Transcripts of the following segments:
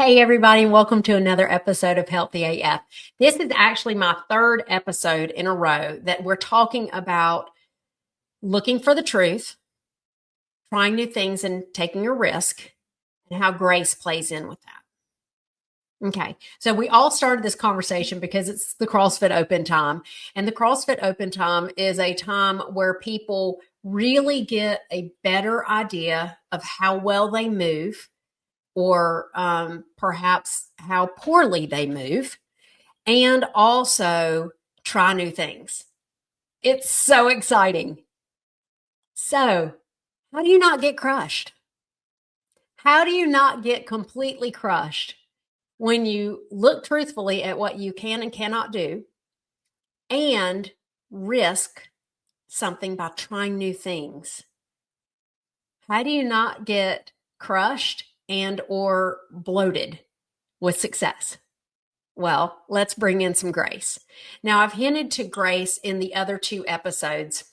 Hey, everybody, and welcome to another episode of Healthy AF. This is actually my third episode in a row that we're talking about looking for the truth, trying new things, and taking a risk, and how grace plays in with that. Okay, so we all started this conversation because it's the CrossFit Open time. And the CrossFit Open time is a time where people really get a better idea of how well they move or perhaps how poorly they move, and also try new things. It's so exciting. So, how do you not get crushed? How do you not get completely crushed when you look truthfully at what you can and cannot do and risk something by trying new things? How do you not get crushed and or bloated with success? Well, let's bring in some grace. Now, I've hinted to grace in the other two episodes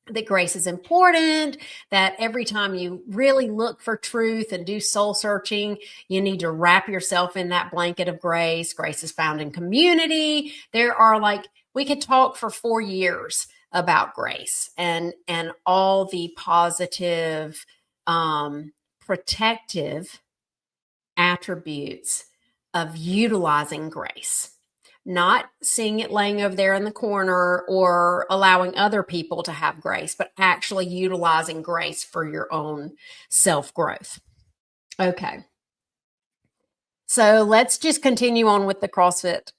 that grace is important, that every time you really look for truth and do soul searching, you need to wrap yourself in that blanket of grace. Grace is found in community. There are we could talk for 4 years about grace and all the positive, protective attributes of utilizing grace, not seeing it laying over there in the corner or allowing other people to have grace, but actually utilizing grace for your own self growth. Okay. So let's just continue on with the CrossFit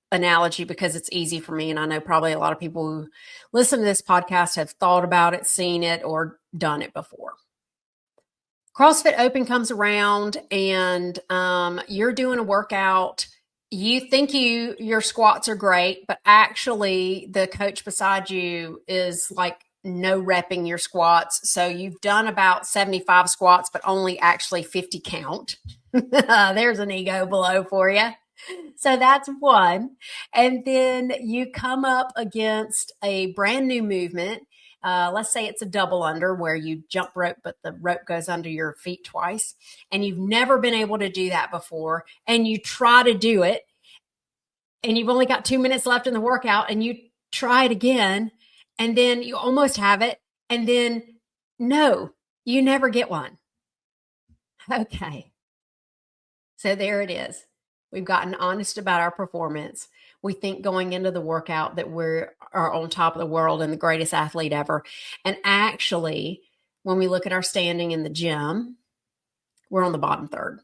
analogy because it's easy for me. And I know probably a lot of people who listen to this podcast have thought about it, seen it, or done it before. CrossFit Open comes around and you're doing a workout. You think your squats are great, but actually the coach beside you is like no repping your squats. So you've done about 75 squats, but only actually 50 count. There's an ego blow for you. So that's one. And then you come up against a brand new movement. Let's say it's a double under where you jump rope, but the rope goes under your feet twice. And you've never been able to do that before. And you try to do it. And you've only got 2 minutes left in the workout. And you try it again. And then you almost have it. And then, no, you never get one. Okay. So there it is. We've gotten honest about our performance. We think going into the workout that we are on top of the world and the greatest athlete ever. And actually, when we look at our standing in the gym, we're on the bottom third.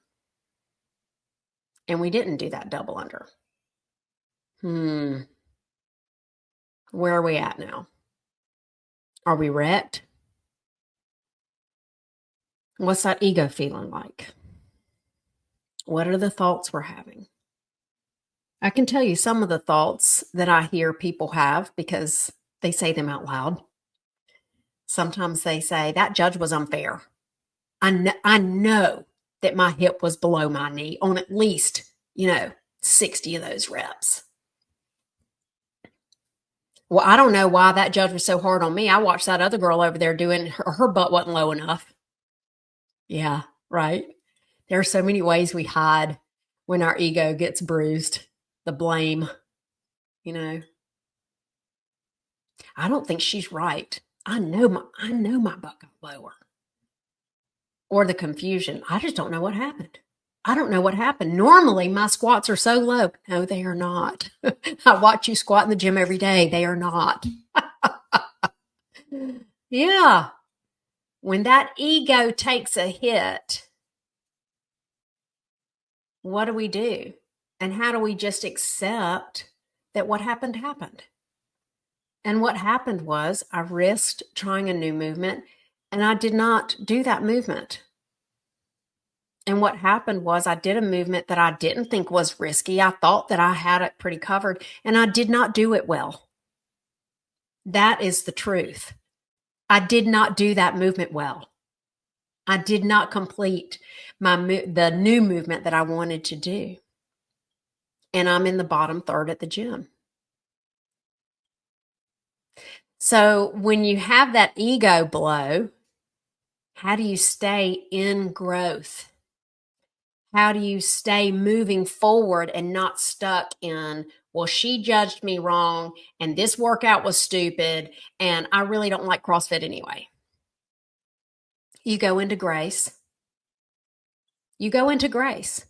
And we didn't do that double under. Where are we at now? Are we wrecked? What's that ego feeling like? What are the thoughts we're having? I can tell you some of the thoughts that I hear people have because they say them out loud. Sometimes they say, that judge was unfair. I know that my hip was below my knee on at least, 60 of those reps. Well, I don't know why that judge was so hard on me. I watched that other girl over there doing her butt wasn't low enough. Yeah, right. There are so many ways we hide when our ego gets bruised. The blame, I don't think she's right. I know my butt got lower. Or the confusion. I just don't know what happened. I don't know what happened. Normally my squats are so low. No, they are not. I watch you squat in the gym every day. They are not. Yeah. When that ego takes a hit, what do we do? And how do we just accept that what happened happened? And what happened was I risked trying a new movement and I did not do that movement. And what happened was I did a movement that I didn't think was risky. I thought that I had it pretty covered and I did not do it well. That is the truth. I did not do that movement well. I did not complete the new movement that I wanted to do. And I'm in the bottom third at the gym. So when you have that ego blow, how do you stay in growth? How do you stay moving forward and not stuck in, well, she judged me wrong and this workout was stupid and I really don't like CrossFit anyway? You go into grace. You go into grace.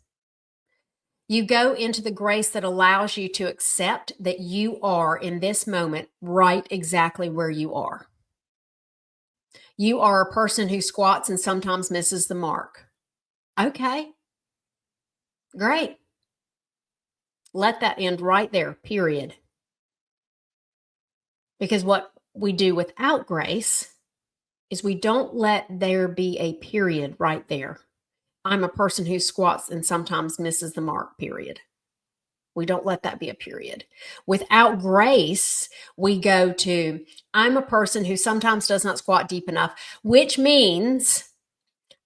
You go into the grace that allows you to accept that you are in this moment right exactly where you are. You are a person who squats and sometimes misses the mark. Okay, great. Let that end right there, period. Because what we do without grace is we don't let there be a period right there. I'm a person who squats and sometimes misses the mark, period. We don't let that be a period. Without grace, we go to, I'm a person who sometimes does not squat deep enough, which means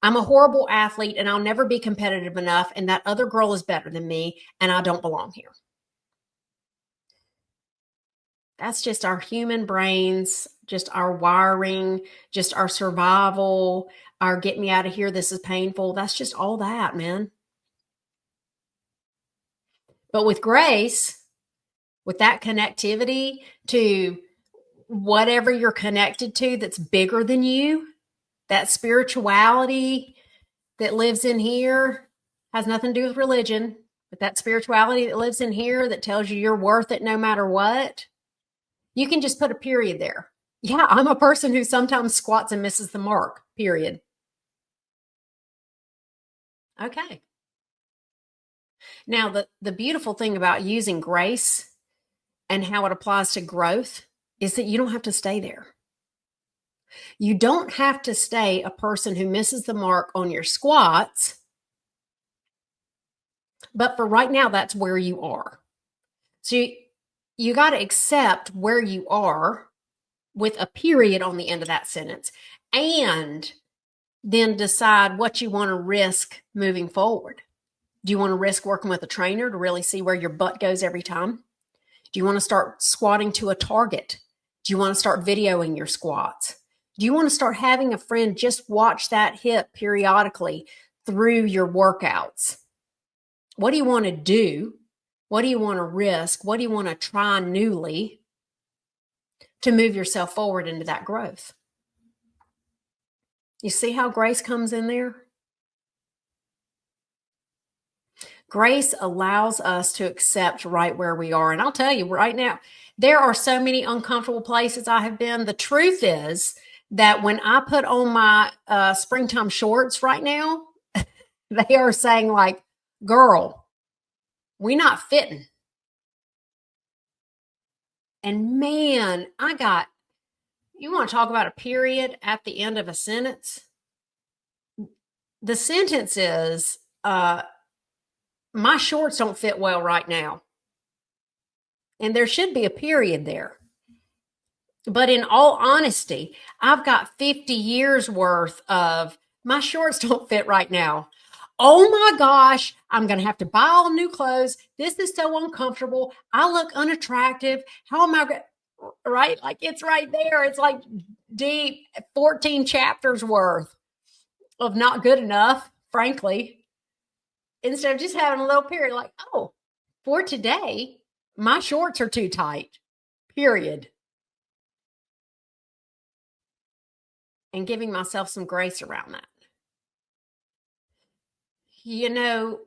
I'm a horrible athlete and I'll never be competitive enough, and that other girl is better than me and I don't belong here. That's just our human brains, just our wiring, just our survival, our get me out of here, this is painful. That's just all that, man. But with grace, with that connectivity to whatever you're connected to that's bigger than you, that spirituality that lives in here has nothing to do with religion, but that spirituality that lives in here that tells you you're worth it no matter what, you can just put a period there. Yeah, I'm a person who sometimes squats and misses the mark, period. Okay. Now, the beautiful thing about using grace and how it applies to growth is that you don't have to stay there. You don't have to stay a person who misses the mark on your squats, but for right now, that's where you are. So you got to accept where you are with a period on the end of that sentence and then decide what you want to risk moving forward. Do you want to risk working with a trainer to really see where your butt goes every time? Do you want to start squatting to a target? Do you want to start videoing your squats? Do you want to start having a friend just watch that hip periodically through your workouts? What do you want to do? What do you want to risk? What do you want to try newly to move yourself forward into that growth? You see how grace comes in there? Grace allows us to accept right where we are. And I'll tell you right now, there are so many uncomfortable places I have been. The truth is that when I put on my springtime shorts right now, they are saying like, girl, we not fitting. And man, you want to talk about a period at the end of a sentence? The sentence is, my shorts don't fit well right now. And there should be a period there. But in all honesty, I've got 50 years worth of my shorts don't fit right now. Oh my gosh, I'm going to have to buy all new clothes. This is so uncomfortable. I look unattractive. How am I going to, right? Like it's right there. It's like deep 14 chapters worth of not good enough, frankly, instead of just having a little period like, oh, for today, my shorts are too tight, period. And giving myself some grace around that. You know,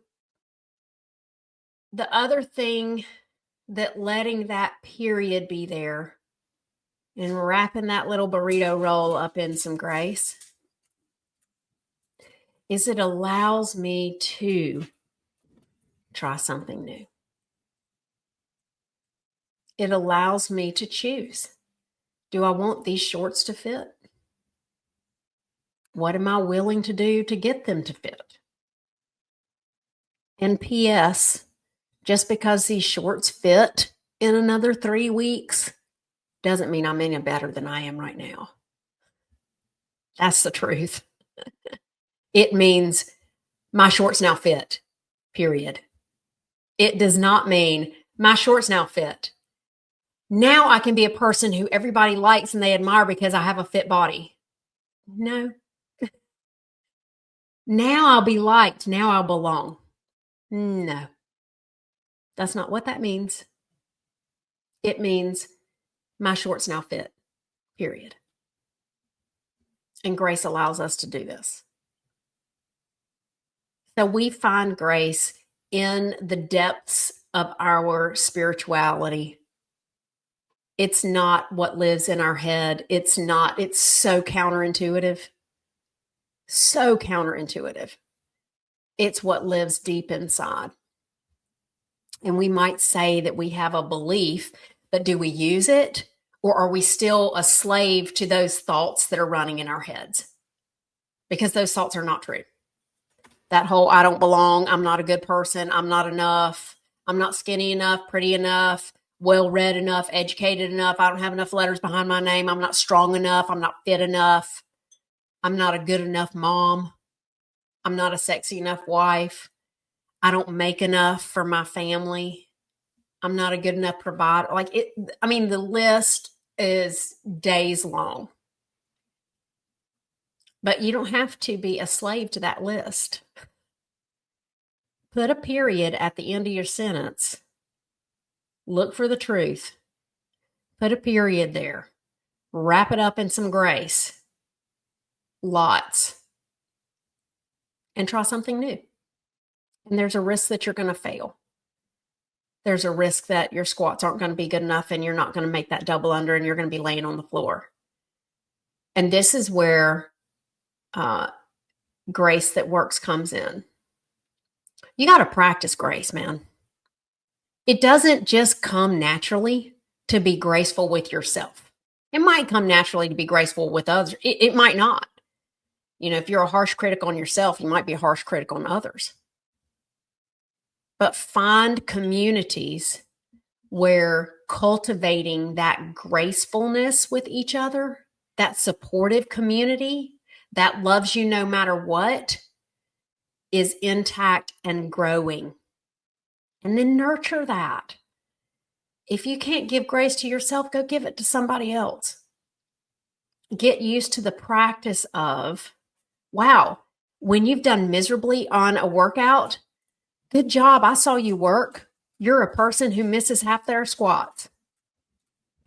the other thing that letting that period be there and wrapping that little burrito roll up in some grace is it allows me to try something new. It allows me to choose. Do I want these shorts to fit? What am I willing to do to get them to fit? And P.S., just because these shorts fit in another 3 weeks doesn't mean I'm any better than I am right now. That's the truth. It means my shorts now fit, period. It does not mean my shorts now fit. Now I can be a person who everybody likes and they admire because I have a fit body. No. Now I'll be liked. Now I'll belong. No, that's not what that means. It means my shorts now fit, period. And grace allows us to do this. So we find grace in the depths of our spirituality. It's not what lives in our head. It's so counterintuitive. So counterintuitive. It's what lives deep inside. And we might say that we have a belief, but do we use it? Or are we still a slave to those thoughts that are running in our heads? Because those thoughts are not true. That whole, I don't belong, I'm not a good person, I'm not enough, I'm not skinny enough, pretty enough, well-read enough, educated enough, I don't have enough letters behind my name, I'm not strong enough, I'm not fit enough, I'm not a good enough mom, I'm not a sexy enough wife, I don't make enough for my family, I'm not a good enough provider. The list is days long. But you don't have to be a slave to that list. Put a period at the end of your sentence. Look for the truth. Put a period there. Wrap it up in some grace. Lots. And try something new. And there's a risk that you're going to fail. There's a risk that your squats aren't going to be good enough and you're not going to make that double under and you're going to be laying on the floor. And this is where grace that works comes in. You got to practice grace, man. It doesn't just come naturally to be graceful with yourself. It might come naturally to be graceful with others. It might not. If you're a harsh critic on yourself, you might be a harsh critic on others. But find communities where cultivating that gracefulness with each other, that supportive community that loves you no matter what, is intact and growing. And then nurture that. If you can't give grace to yourself, go give it to somebody else. Get used to the practice of, wow, when you've done miserably on a workout, good job, I saw you work. You're a person who misses half their squats.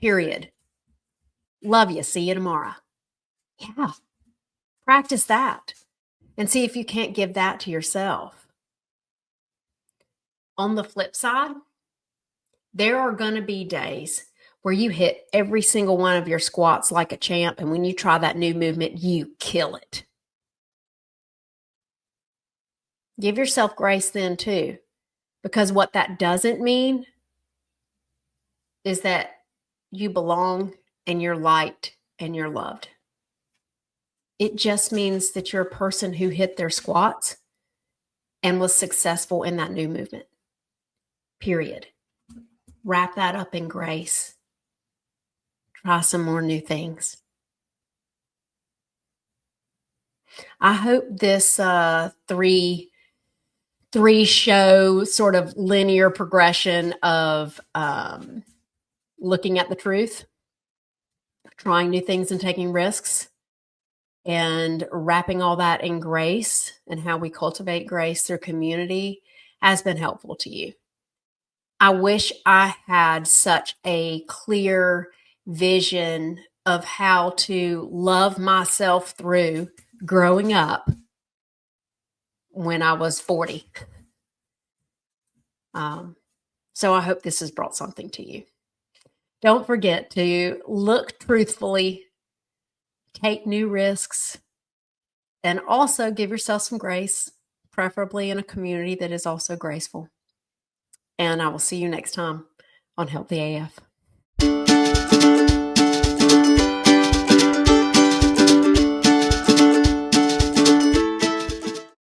Period. Love you. See you tomorrow. Yeah. Practice that and see if you can't give that to yourself. On the flip side, there are going to be days where you hit every single one of your squats like a champ, and when you try that new movement, you kill it. Give yourself grace then too, because what that doesn't mean is that you belong and you're liked and you're loved. It just means that you're a person who hit their squats and was successful in that new movement. Period. Wrap that up in grace. Try some more new things. I hope this three show sort of linear progression of looking at the truth, trying new things and taking risks, and wrapping all that in grace and how we cultivate grace through community has been helpful to you. I wish I had such a clear vision of how to love myself through growing up when I was 40. So I hope this has brought something to you. Don't forget to look truthfully, take new risks, and also give yourself some grace, preferably in a community that is also graceful. And I will see you next time on Healthy AF.